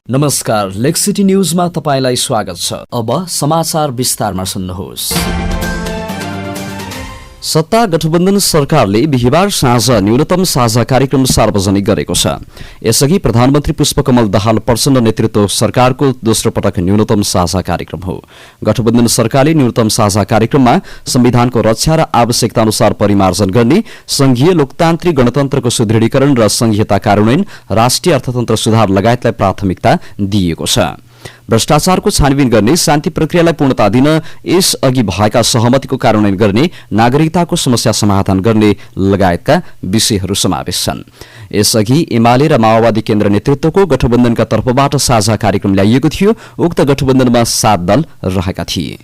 नमस्कार, लेक सिटी न्यूजमा तपाईलाई स्वागत छ। अब समाचार विस्तारमा सुन्नुहोस्। सत्ता गठबन्धन सरकारले बिहिबार साँझ न्यूनतम साझा कार्यक्रम सार्वजनिक गरेको छ। यसअघि प्रधानमन्त्री पुष्पकमल दाहाल प्रचण्ड नेतृत्व सरकारको दोस्रो पटक न्यूनतम साझा कार्यक्रम हो। गठबन्धन सरकारले न्यूनतम साझा कार्यक्रममा संविधानको रक्षा र आवश्यकता अनुसार परिमार्जन गर्ने, संघीय लोकतान्त्रिक गणतन्त्रको सुदृढीकरण र संघीयता कार्यान्वयन, राष्ट्रिय अर्थतन्त्र सुधार लगायतलाई प्राथमिकता दिएको छ। भ्रष्टाचारको छानबिन गर्ने, शान्ति प्रक्रियालाई पूर्णता दिन, यस अघि भएका सहमतिको कार्यान्वयन गर्ने, नागरिकताको समस्या समाधान गर्ने लगायतका विषयहरू समावेश छन्। यसअघि एमाले र माओवादी केन्द्र नेतृत्वको गठबन्धनका तर्फबाट साझा कार्यक्रम ल्याइएको थियो। उक्त गठबन्धनमा 7 दल रहेका थिए।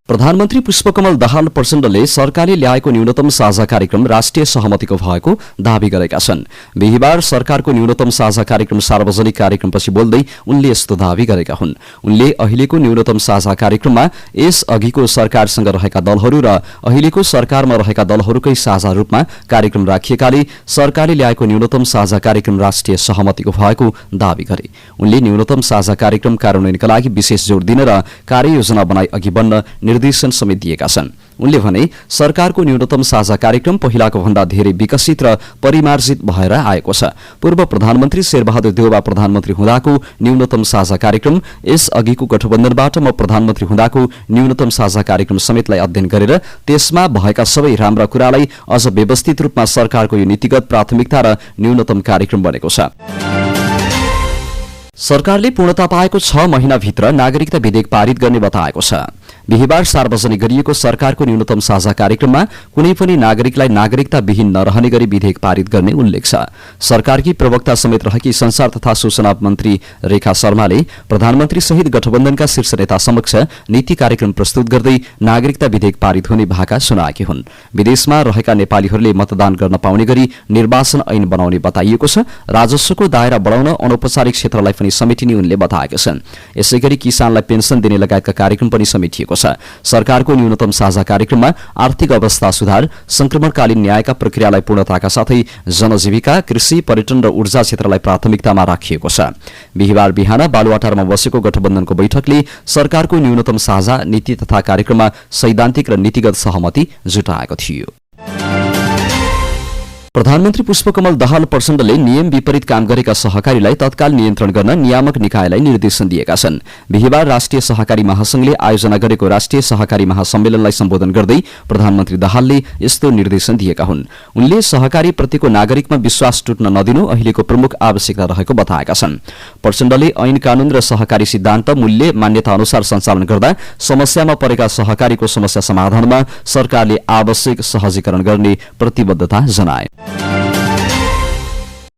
प्रधानमन्त्री पुष्पकमल दाहाल प्रचण्डले सरकारले ल्याएको न्यूनतम साझा कार्यक्रम राष्ट्रिय सहमतिको भएको दावी गरेका छन्। बिहिबार सरकारको न्यूनतम साझा कार्यक्रम सार्वजनिक कार्यक्रमपछि बोल्दै उनले यस्तो दावी गरेका हुन्। उनले अहिलेको न्यूनतम साझा कार्यक्रममा यस अघिको सरकारसँग रहेका दलहरू र अहिलेको सरकारमा रहेका दलहरूकै साझा रूपमा कार्यक्रम राखिएकाले सरकारले ल्याएको न्यूनतम साझा कार्यक्रम राष्ट्रिय सहमतिको भएको दावी गरे। उनले न्यूनतम साझा कार्यक्रम कार्यान्वयनका लागि विशेष जोड़ दिन र कार्ययोजना बनाई अघि बढ्न निर्देशन समेत दिएका छन्। उनले भने सरकारको न्यूनतम साझा कार्यक्रम पहिलाको भन्दा धेरै विकसित र परिमार्जित भएर आएको छ। पूर्व प्रधानमन्त्री शेरबहादुर देउवा प्रधानमन्त्री हुँदाको न्यूनतम साझा कार्यक्रम, यस अघिको गठबन्धनबाट म प्रधानमन्त्री हुँदाको न्यूनतम साझा कार्यक्रम समेतलाई अध्ययन गरेर त्यसमा भएका सबै राम्रा कुरालाई अझ व्यवस्थित रूपमा सरकारको यो नीतिगत प्राथमिकता र न्यूनतम कार्यक्रम बनेको छ। सरकारले पूर्णता पाएको 6 महिनाभित्र नागरिकता विधेयक पारित गर्ने बताएको छ। बिहिबार सार्वजनिक गरिएको सरकारको न्यूनतम साझा कार्यक्रममा कुनै पनि नागरिकलाई नागरिकता विहीन नरहने गरी विधेयक पारित गर्ने उल्लेख छ। सरकारकी प्रवक्ता समेत रहेकी संचार तथा सूचना मन्त्री रेखा शर्माले प्रधानमन्त्री सहित गठबन्धनका शीर्ष नेता समक्ष नीति कार्यक्रम प्रस्तुत गर्दै नागरिकता विधेयक पारित हुने भाका सुनाएकी हुन्। विदेशमा रहेका नेपालीहरूले मतदान गर्न पाउने गरी निर्वाचन ऐन बनाउने बताइएको छ। राजस्वको दायरा बढाउन अनौपचारिक क्षेत्रलाई पनि समेटिने उनले बताएका छन्। यसैगरी किसानलाई पेन्सन दिने लगायतका कार्यक्रम पनि समेटिएको छ। सरकारको न्यूनतम साझा कार्यक्रममा आर्थिक अवस्था सुधार, संक्रमणकालीन न्यायका प्रक्रियालाई पूर्णताका साथै जनजीविका, कृषि, पर्यटन र ऊर्जा क्षेत्रलाई प्राथमिकतामा राखिएको छ। बिहिबार बिहान बालुवाटारमा बसेको गठबन्धनको बैठकले सरकारको न्यूनतम साझा नीति तथा कार्यक्रममा सैद्धान्तिक र नीतिगत सहमति जुटाएको थियो। प्रधानमन्त्री पुष्पकमल दाहाल प्रचण्डले नियम विपरीत काम गरेका सहकारीलाई तत्काल नियन्त्रण गर्न नियामक निकायलाई निर्देशन दिएका छन्। बिहिबार राष्ट्रिय सहकारी महासंघले आयोजना गरेको राष्ट्रिय सहकारी महासम्मेलनलाई सम्बोधन गर्दै प्रधानमन्त्री दाहालले यस्तो निर्देशन दिएका हुन्। उनले सहकारी प्रतिको नागरिकमा विश्वास टुट्न नदिनु अहिलेको प्रमुख आवश्यकता रहेको बताएका छन्। प्रचण्डले ऐन कानून र सहकारी सिद्धान्त मूल्य मान्यता अनुसार सञ्चालन गर्दा समस्यामा परेका सहकारीको समस्या समाधानमा सरकारले आवश्यक सहजीकरण गर्ने प्रतिबद्धता जनाए।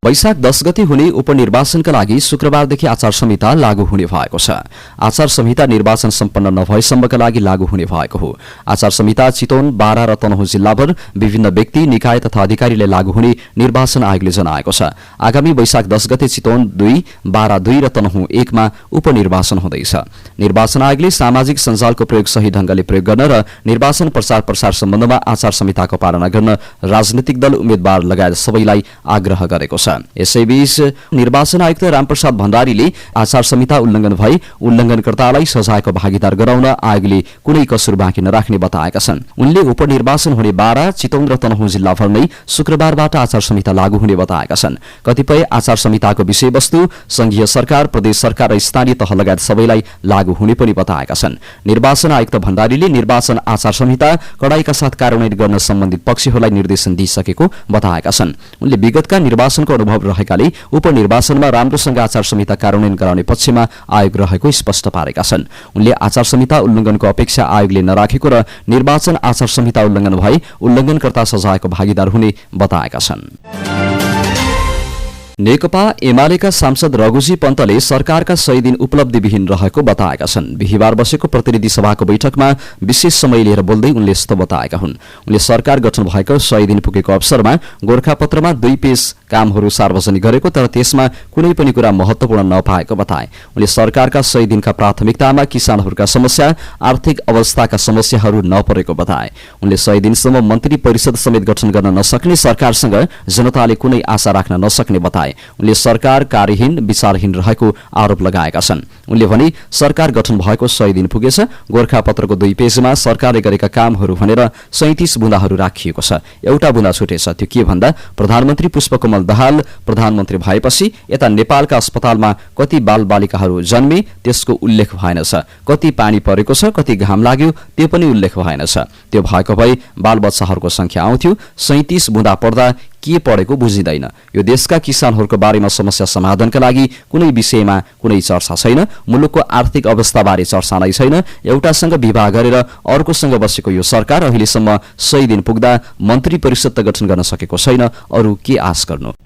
वैशाख 10 गते हुने उपनिर्वाचनका लागि शुक्रबारदेखि आचार संहिता लागू हुने भएको छ। आचार संहिता निर्वाचन सम्पन्न नभएसम्मका लागि लागू हुने भएको हो। आचार संहिता चितवन, बारा र तनहुँ जिल्लाभर विभिन्न व्यक्ति, निकाय तथा अधिकारीलाई लागू हुने निर्वाचन आयोगले जनाएको छ। आगामी वैशाख 10 गते चितवन 2, बारा 2 र तनहुँ 1 मा उपनिर्वाचन हुँदैछ। निर्वाचन आयोगले सामाजिक सञ्जालको प्रयोग सही ढंगले प्रयोग गर्न र निर्वाचन प्रचार प्रसार सम्बन्धमा आचार संहिताको पालना गर्न राजनीतिक दल, उम्मेद्वार लगायत सबैलाई आग्रह गरेको छ। यसैबीच निर्वाचन आयुक्त रामप्रसाद भण्डारीले आचार संहिता उल्लंघन भई उल्लंघनकर्तालाई सजायको भागीदार गराउन आयोगले कुनै कसुर बाँकी नराख्ने बताएका छन्। उनले उपनिर्वाचन हुने बारा, चितवन र तनहुँ जिल्लाभर नै शुक्रबारबाट आचार संहिता लागू हुने बताएका छन्। कतिपय आचार संहिताको विषयवस्तु संघीय सरकार, प्रदेश सरकार र स्थानीय तह लगायत सबैलाई लागू हुने पनि बताएका छन्। निर्वाचन आयुक्त भण्डारीले निर्वाचन आचार संहिता कडाईका साथ कार्यान्वयन गर्न सम्बन्धित पक्षहरूलाई निर्देशन दिइसकेको बताएका छन्। उनले विगतका निर्वाचनको अनुभव रहेकाले उपनिर्वाचनमा राम्रोसँग आचार संहिता कार्यान्वयन गराउने पक्षमा आयोग रहेको स्पष्ट पारेका छन्। उनले आचार संहिता उल्लंघनको अपेक्षा आयोगले नराखेको र निर्वाचन आचार संहिता उल्लंघन भए उल्लंघनकर्ता सजायको भागीदार हुने बताएका छन्। नेकपा एमालेका सांसद रघुजी पन्तले सरकारका 100 दिन उपलब्धिविहीन रहेको बताएका छन्। बिहिबार बसेको प्रतिनिधि सभाको बैठकमा विशेष समय लिएर बोल्दै उनले यस्तो बताएका हुन्। उनले सरकार गठन भएको 100 दिन पुगेको अवसरमा गोरखापत्रमा 2 पेज कामहरू सार्वजनिक गरेको तर त्यसमा कुनै पनि कुरा महत्त्वपूर्ण नपाएको बताए। उनले सरकारका 100 दिनका प्राथमिकतामा किसानहरूका समस्या, आर्थिक अवस्थाका समस्याहरू नपरेको बताए। उनले 100 दिनसम्म मन्त्री परिषद समेत गठन गर्न नसक्ने सरकारसँग जनताले कुनै आशा राख्न नसक्ने बताए। उनले सरकार कार्यहीन, विचारहीन रहेको आरोप लगाएका छन्। उनले भने सरकार गठन भएको 100 दिन पुगेछ। गोरखापत्रको 2 पेजमा सरकारले गरेका कामहरू भनेर 37 बुँदाहरू राखिएको छ। एउटा बुँदा छुटेछ। त्यो के भन्दा प्रधानमन्त्री पुष्पकमल दाहाल प्रधानमन्त्री भएपछि यता नेपालका अस्पतालमा कति बालबालिकाहरू जन्मे त्यसको उल्लेख भएनछ। कति पानी परेको छ, कति घाम लाग्यो त्यो पनि उल्लेख भएनछ। त्यो भएको भए बालबच्चाहरूको संख्या आउँथ्यो। 37 बुँदा पढ्दा के पढेको बुझिँदैन। यो देशका किसानहरूको बारेमा समस्या समाधानका लागि कुनै विषयमा कुनै चर्चा छैन। मुलुकको आर्थिक अवस्थाबारे चर्चा नै छैन। एउटासँग विवाह गरेर अर्कोसँग बसेको यो सरकार अहिलेसम्म 100 दिन पुग्दा मन्त्री परिषद त गठन गर्न सकेको छैन। अरू के आश गर्नु।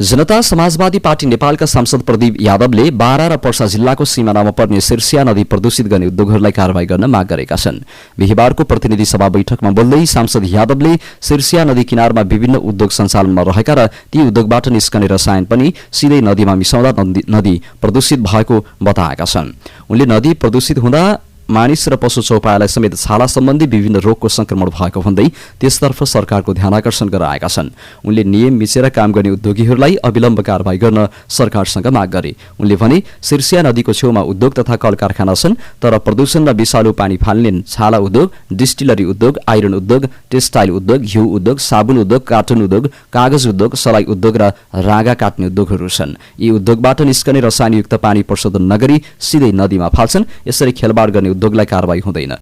जनता समाजवादी पार्टी नेपालका सांसद प्रदीप यादवले बारा र पर्सा जिल्लाको सीमानामा पर्ने सिर्सिया नदी प्रदूषित गर्ने उद्योगहरूलाई कारवाही गर्न माग गरेका छन्। बिहिबारको प्रतिनिधि सभा बैठकमा बोल्दै सांसद यादवले सिर्सिया नदी किनारमा विभिन्न उद्योग सञ्चालनमा रहेका र ती उद्योगबाट निस्कने रसायन पनि सिधै नदीमा मिसाउँदा नदी प्रदूषित भएको बताएका छन्। उनले नदी प्रदूषित हुँदा मानिस र पशु चौपायालाई समेत छाला सम्बन्धी विभिन्न रोगको संक्रमण भएको भन्दै त्यसतर्फ सरकारको ध्यानाकर्षण गराएका छन्। उनले नियम मिचेर काम गर्ने उद्योगीहरूलाई अविलम्ब कारवाही गर्न सरकारसँग माग गरे। उनले भने सिर्सिया नदीको छेउमा उद्योग तथा कल कारखाना छन् तर प्रदूषण र विषालु पानी फाल्ने छाला उद्योग, डिस्टिलरी उद्योग, आइरन उद्योग, टेक्सटाइल उद्योग, घिउ उद्योग, साबुन उद्योग, कार्टुन उद्योग, कागज उद्योग, सलाई उद्योग र रागा काट्ने उद्योगहरू छन्। यी उद्योगबाट निस्कने रसायनयुक्त पानी प्रशोधन नगरी सिधै नदीमा फाल्छन्। यसरी खेलबाड गर्ने उद्योगलाई कारवाही हुँदैन।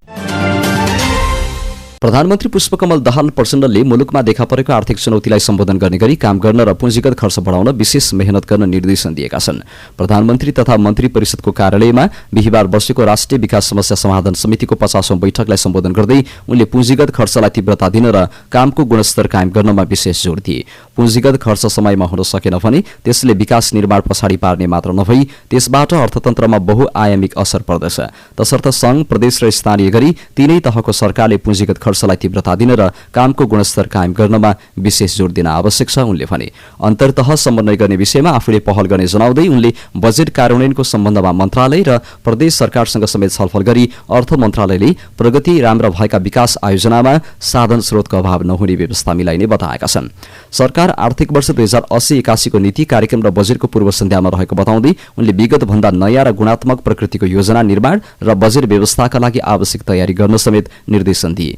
प्रधानमन्त्री पुष्पकमल दाहाल प्रचण्डले मुलुकमा देखा परेको आर्थिक चुनौतीलाई सम्बोधन गर्ने गरी काम गर्न र पुँजीगत खर्च बढाउन विशेष मेहनत गर्न निर्देशन दिएका छन्। प्रधानमन्त्री तथा मन्त्री परिषदको कार्यालयमा बिहिबार बसेको राष्ट्रिय विकास समस्या समाधान समितिको 50औं बैठकलाई सम्बोधन गर्दै उनले पुँजीगत खर्चलाई तीव्रता दिन र कामको गुणस्तर कायम गर्नमा विशेष जोड दिए। पुँजीगत खर्च समयमा हुन सकेन भने त्यसले विकास निर्माण पछाडि पार्ने मात्र नभई त्यसबाट अर्थतन्त्रमा बहुआयामिक असर पर्दछ। तसर्थ संघ, प्रदेश र स्थानीय गरी तीनै तहको सरकारले पुँजीगत खर्चलाई तीव्रता दिन र कामको गुणस्तर कायम गर्नमा विशेष जोड दिन आवश्यक छ। उनले भने अन्तर्तह समन्वय गर्ने विषयमा आफूले पहल गर्ने जनाउँदै उनले बजेट कार्यान्वयनको सम्बन्धमा मन्त्रालय र प्रदेश सरकारसँग समेत छलफल गरी अर्थ मन्त्रालयले प्रगति राम्रा भएका विकास आयोजनामा साधन स्रोतको अभाव नहुने व्यवस्था मिलाइने बताएका छन्। सरकार आर्थिक वर्ष 2080-81 को नीति कार्यक्रम र बजेटको पूर्व सन्ध्यामा रहेको बताउँदै उनले विगत भन्दा नयाँ र गुणात्मक प्रकृतिको योजना निर्माण र बजेट व्यवस्थाका लागि आवश्यक तयारी गर्न समेत निर्देशन दिए।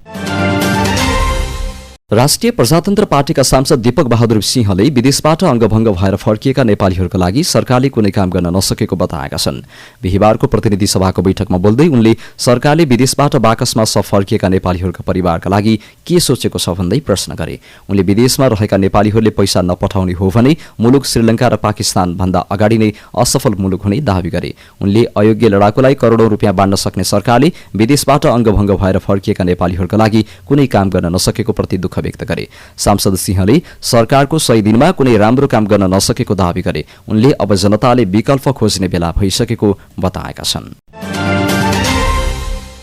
राष्ट्रिय प्रजातन्त्र पार्टीका सांसद दीपक बहादुर सिंहले विदेशबाट अङ्गभङ्ग भएर फर्किएका नेपालीहरूका लागि सरकारले कुनै काम गर्न नसकेको बताएका छन्। बिहिबारको प्रतिनिधि सभाको बैठकमा बोल्दै उनले सरकारले विदेशबाट बाकसमा फर्किएका नेपालीहरूका परिवारका लागि के सोचेको छ भन्दै प्रश्न गरे। उनले विदेशमा रहेका नेपालीहरूले पैसा नपठाउने हो भने मुलुक श्रीलङ्का र पाकिस्तान भन्दा अगाडि नै असफल मुलुक हुने दावी गरे। उनले अयोग्य लडाकुलाई करोडौं रुपियाँ बाँड्न सक्ने सरकारले विदेशबाट अङ्गभङ्ग भएर फर्किएका नेपालीहरूका लागि कुनै काम गर्न नसकेको प्रति दुःख व्यक्त गरे। सांसद सिंहले सरकारको 100 दिनमा कुनै राम्रो काम गर्न नसकेको दावी गरे। उनले अब जनताले विकल्प खोज्ने बेला भइसकेको बताएका छन्।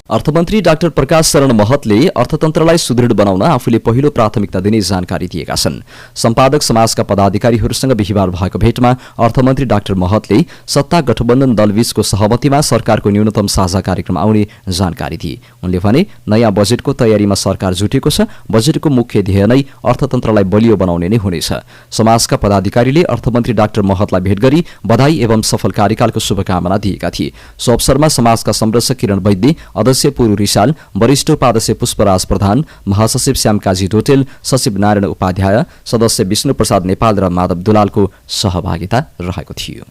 अर्थमन्त्री डाक्टर प्रकाश शरण महतले अर्थतन्त्रलाई सुदृढ बनाउन आफूले पहिलो प्राथमिकता दिने जानकारी दिएका छन्। सम्पादक समाजका पदाधिकारीहरूसँग बिहिबार भएको भेटमा अर्थमन्त्री डाक्टर महतले सत्ता गठबन्धन दलबीचको सहमतिमा सरकारको न्यूनतम साझा कार्यक्रम आउने जानकारी दिए। उनले भने नयाँ बजेटको तयारीमा सरकार जुटेको छ। बजेटको मुख्य ध्येय नै अर्थतन्त्रलाई बलियो बनाउने नै हुनेछ। समाजका पदाधिकारीले अर्थमन्त्री डाक्टर महतलाई भेट गरी बधाई एवं सफल कार्यकालको शुभकामना दिएका थिए। सो अवसरमा समाजका संरक्षक किरण वैद्य, पुरू रिसाल, वरिष्ठ उपाध्यक्ष पुष्पराज प्रधान, महासचिव श्यामकाजी डोटेल, सचिव नारायण उपाध्याय, सदस्य विष्णु प्रसाद नेपाल र माधव दुलालको सहभागिता रहेको थियो।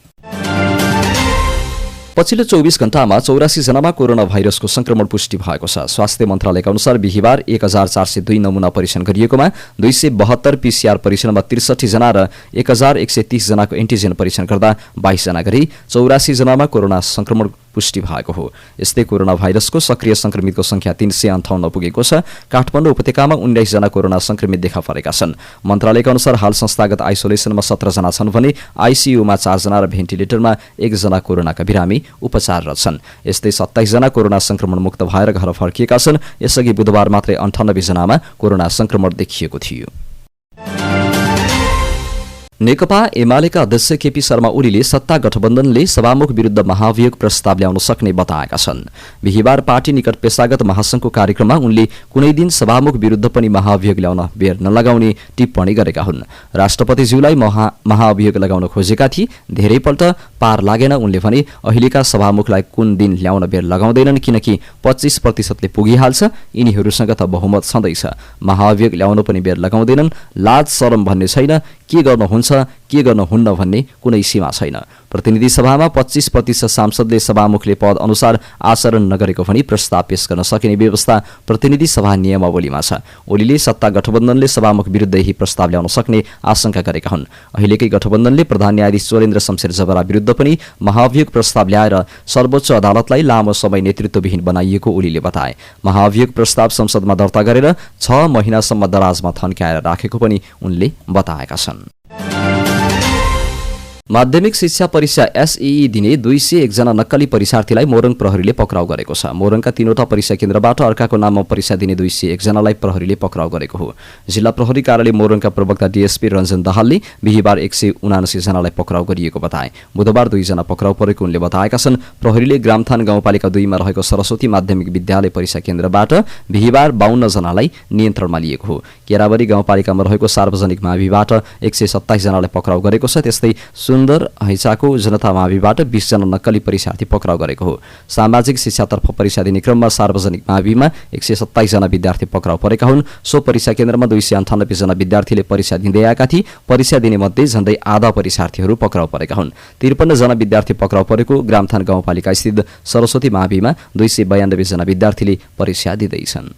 पछिल्लो 24 घण्टामा 84 जनामा कोरोना भाइरसको संक्रमण पुष्टि भएको छ। स्वास्थ्य मन्त्रालयका अनुसार बिहिबार 1402 नमूना परीक्षण गरिएकोमा 272 पीसीआर परीक्षणमा 63 जना र 1130 जनाको एन्टिजेन परीक्षण गर्दा 22 जना गरी 84 जनामा कोरोना संक्रमण पुष्टि भएको हो। यस्तै कोरोना भाइरसको सक्रिय संक्रमितको संख्या 358 पुगेको छ। काठमाडौँ उपत्यकामा 19 जना कोरोना संक्रमित देखा परेका छन्। मन्त्रालयका अनुसार हाल संस्थागत आइसोलेसनमा 17 जना छन् भने आइसियुमा 4 जना र भेन्टिलेटरमा 1 जना कोरोनाका बिरामी उपचाररत छन्। यस्तै 27 जना कोरोना संक्रमण मुक्त भएर घर फर्किएका छन्। यसअघि बुधबार मात्रै 98 जनामा कोरोना संक्रमण देखिएको थियो। नेकपा एमालेका अध्यक्ष केपी शर्मा ओलीले सत्ता गठबन्धनले सभामुख विरुद्ध महाभियोग प्रस्ताव ल्याउन सक्ने बताएका छन्। बिहिबार पार्टी निकट पेशागत महासंघको कार्यक्रममा उनले कुनै दिन सभामुख विरुद्ध पनि महाभियोग ल्याउन बेर नलगाउने टिप्पणी गरेका हुन्। राष्ट्रपतिज्यूलाई महाभियोग लगाउन खोजेका थिए, धेरैपल्ट पार लागेन। उनले भने अहिलेका सभामुखलाई कुन दिन ल्याउन बेर लगाउँदैनन्, किनकि 25% पुगिहाल्छ, यिनीहरूसँग त बहुमत छँदैछ। महाभियोग ल्याउन पनि बेर लगाउँदैनन्। लाज शरम भन्ने छैन, के गर्नुहुन्छ के गर्नुहुन्न भन्ने कुनै सीमा छैन। प्रतिनिधि सभामा 25% सांसदले सभामुखले पद अनुसार आचरण नगरेको भनी प्रस्ताव पेश गर्न सकिने व्यवस्था प्रतिनिधि सभा नियमावलीमा छ। ओलीले सत्ता गठबन्धनले सभामुख विरुद्ध यही प्रस्ताव ल्याउन सक्ने आशंका गरेका हुन्। अहिलेकै गठबन्धनले प्रधान न्यायाधीश चोरेन्द्र शमशेर जबरा विरुद्ध पनि महाभियोग प्रस्ताव ल्याएर सर्वोच्च अदालतलाई लामो समय नेतृत्वविहीन बनाइएको ओलीले बताए। महाभियोग प्रस्ताव संसदमा दर्ता गरेर 6 महिनासम्म दराजमा थन्क्याएर राखेको पनि उनले बताएका छन्। माध्यमिक शिक्षा परीक्षा एसईई दिने 201 जना नक्कली परीक्षार्थीलाई मोरङ प्रहरीले पक्राउ गरेको छ। मोरङका 3वटा परीक्षा केन्द्रबाट अर्काको नाममा परीक्षा दिने 201 जनालाई प्रहरीले पक्राउ गरेको हो। जिल्ला प्रहरी कार्यालय मोरङका प्रवक्ता डीएसपी रञ्जन दाहालले बिहिबार 179 जनालाई पक्राउ गरिएको बताए। बुधबार 2 जना पक्राउ परेको उनले बताएका छन्। प्रहरीले ग्रामथान गाउँपालिका 2 मा रहेको सरस्वती माध्यमिक विद्यालय परीक्षा केन्द्रबाट बिहिबार 52 जनालाई नियन्त्रणमा लिएको हो। केरावरी गाउँपालिकामा रहेको सार्वजनिक माविबाट 127 जनालाई पक्राउ गरेको छ। त्यस्तै सुन्दर हैचाको जनता माविबाट 20 जना नक्कली परीक्षार्थी पक्राउ गरेको हो। सामाजिक शिक्षातर्फ परीक्षा दिने क्रममा सार्वजनिक माविमा 127 जना विद्यार्थी पक्राउ परेका हुन्। सो परीक्षा केन्द्रमा 298 जना विद्यार्थीले परीक्षा दिँदै आएका थिए। परीक्षा दिने मध्ये झण्डै आधा परीक्षार्थीहरू पक्राउ परेका हुन्। 53 जना विद्यार्थी पक्राउ परेको ग्रामथान गाउँपालिका स्थित सरस्वती माविमा 292 जना विद्यार्थीले परीक्षा दिँदैछन्।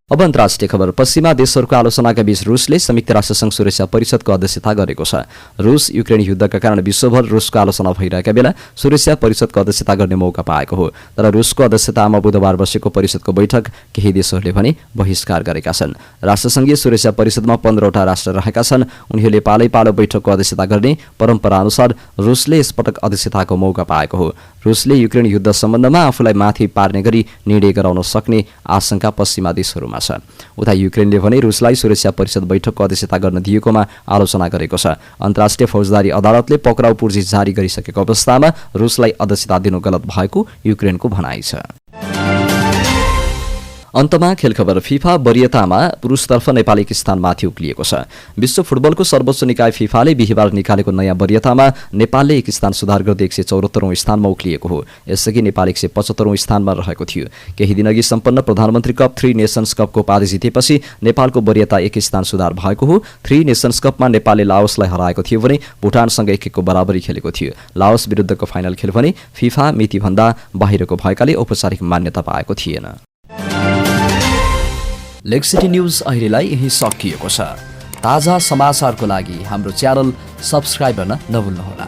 अब अन्तर्राष्ट्रिय खबर। पश्चिमा देशहरूको आलोचनाका बीच रुसले संयुक्त राष्ट्रसङ्घ सुरक्षा परिषदको अध्यक्षता गरेको छ। रुस युक्रेन युद्धका कारण विश्वभर रुसको आलोचना भइरहेका बेला सुरक्षा परिषदको अध्यक्षता गर्ने मौका पाएको हो। तर रुसको अध्यक्षतामा बुधबार बसेको परिषदको बैठक केही देशहरूले पनि बहिष्कार गरेका छन्। राष्ट्रसङ्घीय सुरक्षा परिषदमा 15वटा राष्ट्र रहेका छन्। उनीहरूले पालैपालो बैठकको अध्यक्षता गर्ने परम्परा अनुसार रुसले यसपटक अध्यक्षताको मौका पाएको हो। रुसले युक्रेन युद्ध सम्बन्धमा आफूलाई माथि पार्ने गरी निर्णय गराउन सक्ने आशंका पश्चिमा देशहरूमा छ। उता युक्रेनले भने रुसलाई सुरक्षा परिषद बैठकको अध्यक्षता गर्न दिएकोमा आलोचना गरेको छ। अन्तर्राष्ट्रिय फौजदारी अदालतले पक्राउ पूर्जी जारी गरिसकेको अवस्थामा रुसलाई अध्यक्षता दिनु गलत भएको युक्रेनको भनाइ छ। अन्तमा खेल खबर। फिफा वरियतामा पुरुषतर्फ नेपाल एक स्थानमाथि उक्लिएको छ। विश्व फुटबलको सर्वोच्च निकाय फिफाले बिहिबार निकालेको नयाँ वरियतामा नेपालले एक स्थान सुधार गर्दै 174औं स्थानमा उक्लिएको हो। यसअघि नेपाल 175औं स्थानमा रहेको थियो। केही दिनअघि सम्पन्न प्रधानमन्त्री कप 3 नेसन्स कपको उपाधि जितेपछि नेपालको वरियता एक स्थान सुधार भएको हो। 3 नेसन्स कपमा नेपालले लाओसलाई हराएको थियो भने भुटानसँग 1-1को बराबरी खेलेको थियो। लाओस विरुद्धको फाइनल खेल भने फिफा मितिभन्दा बाहिरको भएकाले औपचारिक मान्यता पाएको थिएन। लेग सिटी न्यूज अहिलेलाई यही सकिएको छ। ताजा समाचारको लागि हाम्रो च्यानल सब्स्क्राइब गर्न नभुल्नुहोला।